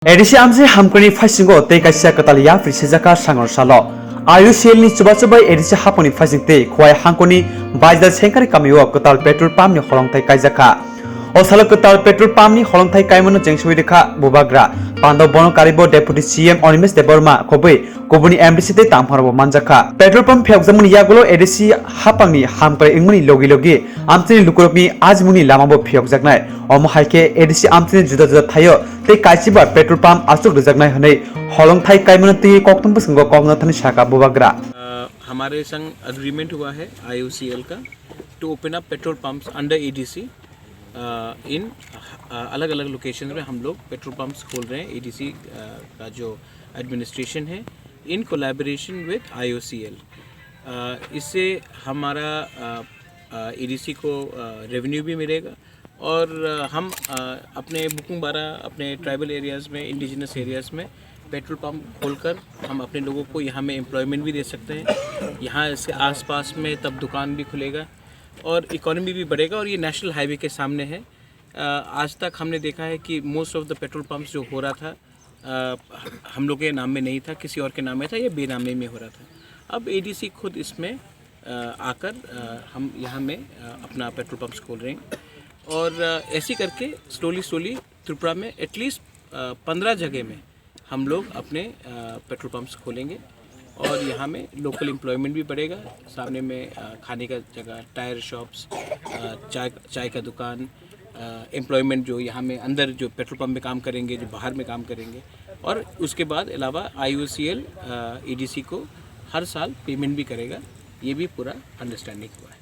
Edisi amsi hamkoni fasingo tei kaisa katalia frisejaka sangor salo. IOCL ni chuba edisi haponi fasingte khwai hangkoni baizda sengkari kamiyo katal petrol pump ni holongthai kaijaka. O salo katal petrol pump ni holongthai kaimono jengsui dekha bubagra. Pando bono karibo deputy CM Onimes Deborma khobui kubuni MDC te tamharbo manjaka. Petrol pump phyagjamuni yagulo edisi hapangni hamkari ingmuni logi amtini lukurokni ajmuni lamabo phyagjaknai. Omo haike edisi amtini juda thayo tei kaisiba petrol pump asuk rujaknai hanai holongthai kaimono tei koktum bsinggo koknathani shaka bubagra. हमारे संग agreement हुआ है IOCL का to open up petrol pumps अंडर EDC in अलग अलग location में हम लोग पेट्रोल पंप्स खोल रहे हैं। EDC का जो एडमिनिस्ट्रेशन है इन कोलैबोरेशन विद IOCL। इससे हमारा EDC को रेवेन्यू भी मिलेगा और हम अपने बुकिंग बारा अपने ट्राइबल एरियाज़ में इंडिजिनस एरियाज़ में पेट्रोल पंप खोलकर हम अपने लोगों को यहाँ में एम्प्लॉयमेंट भी दे सकते हैं। यहाँ इसके आसपास में तब दुकान भी खुलेगा और इकोनॉमी भी बढ़ेगा। और ये नेशनल हाईवे के सामने है। आज तक हमने देखा है कि most of the petrol pumps जो हो रहा था हम लोग के नाम में नहीं था, किसी और के नाम में था, ये बेनामे में हो रहा था। अब ADC खुद इसमें आकर हम यहाँ में अपना पेट्रोल पंप्स खोल रहे हैं और ऐसे करके स्लोली त्रिपुरा में एटलीस्ट 15 जगह में हम लोग अपने पेट्रोल पंप्स खोलेंगे और यहाँ में लोकल एम्प्लॉयमेंट भी बढ़ेगा। सामने में खाने का जगह, टायर शॉप्स, चाय का दुकान, एम्प्लॉयमेंट जो यहाँ में अंदर जो पेट्रोल पंप में काम करेंगे, जो बाहर में काम करेंगे। और उसके बाद अलावा IOCL EDC को हर साल पेमेंट भी करेगा। ये भी पूरा अंडरस्टैंडिंग हुआ है।